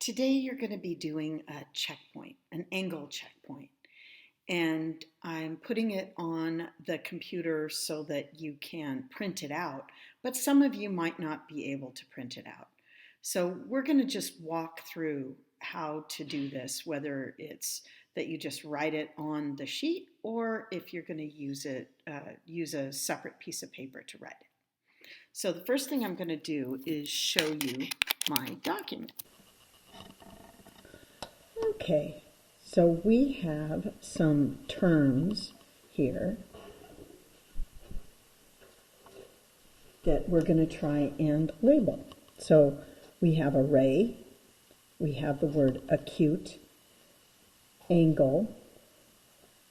Today you're going to be doing a checkpoint, an angle checkpoint. And I'm putting it on the computer so that you can print it out, but some of you might not be able to print it out. So we're going to just walk through how to do this, whether it's that you just write it on the sheet or if you're going to use a separate piece of paper to write it. So the first thing I'm going to do is show you my document. Okay, so we have some terms here that we're going to try and label. So we have array, we have the word acute, angle,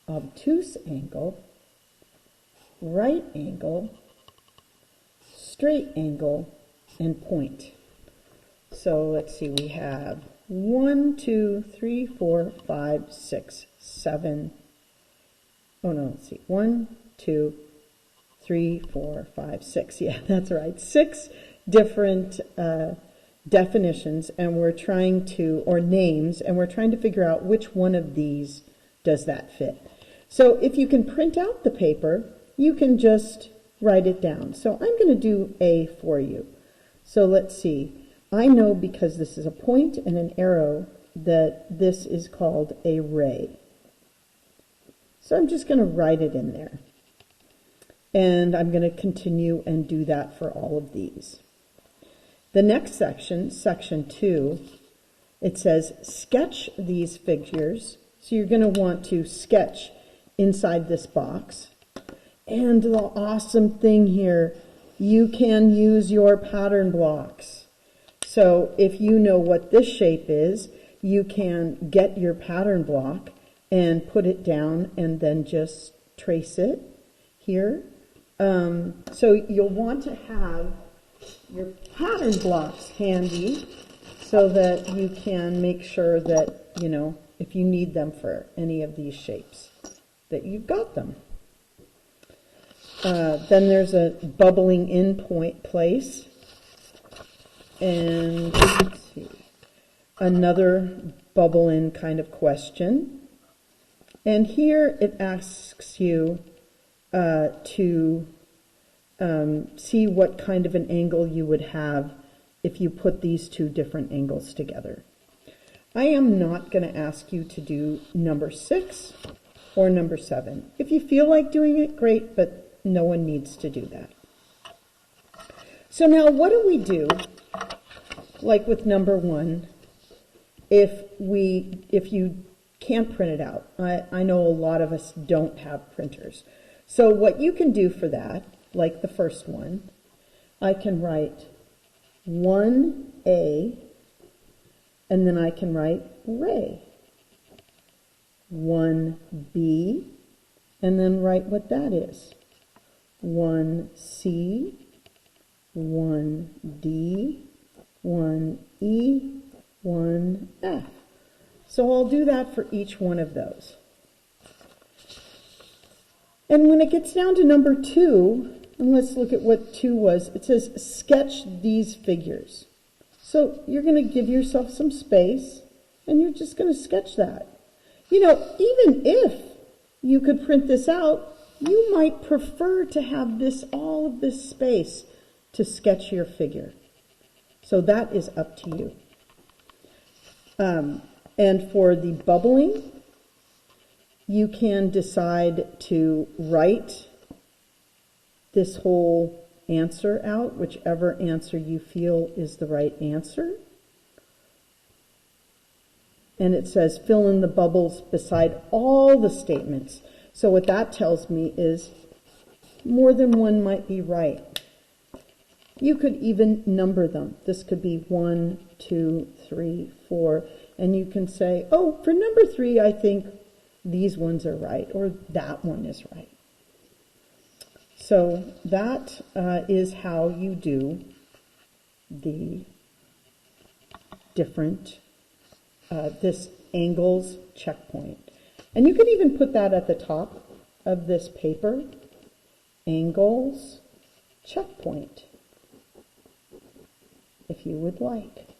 obtuse angle, right angle, straight angle, and point. So let's see, we have 1, 2, 3, 4, 5, 6, 7. Oh no, let's see. 1, 2, 3, 4, 5, 6. Yeah, that's right. 6 different definitions, and we're trying to, or names, and we're trying to figure out which one of these does that fit. So if you can print out the paper, you can just write it down. So I'm going to do A for you. So let's see. I know because this is a point and an arrow that this is called a ray. So I'm just going to write it in there. And I'm going to continue and do that for all of these. The next section, section 2, it says sketch these figures. So you're going to want to sketch inside this box. And the awesome thing here, you can use your pattern blocks. So if you know what this shape is, you can get your pattern block and put it down and then just trace it here. So you'll want to have your pattern blocks handy so that you can make sure that, you know, if you need them for any of these shapes, that you've got them. Then there's a bubbling in point place. And let's see, another bubble in kind of question. And here it asks you to see what kind of an angle you would have if you put these two different angles together. I am not going to ask you to do number 6 or number 7. If you feel like doing it, great, but no one needs to do that. So now what do we do? Like with number 1, if you can't print it out. I know a lot of us don't have printers. So what you can do for that, like the first one, I can write 1A, and then I can write ray. 1B, and then write what that is. 1C, 1D, 1E, 1F. So I'll do that for each one of those. And when it gets down to number 2, and let's look at what 2 was, it says sketch these figures. So you're going to give yourself some space, and you're just going to sketch that. You know, even if you could print this out, you might prefer to have all of this space to sketch your figure. So that is up to you. And for the bubbling, you can decide to write this whole answer out, whichever answer you feel is the right answer. And it says fill in the bubbles beside all the statements. So what that tells me is more than one might be right. You could even number them. This could be 1, 2, 3, 4. And you can say, oh, for number 3, I think these ones are right, or that one is right. So that is how you do the different, this angles checkpoint. And you can even put that at the top of this paper, angles checkpoint, if you would like.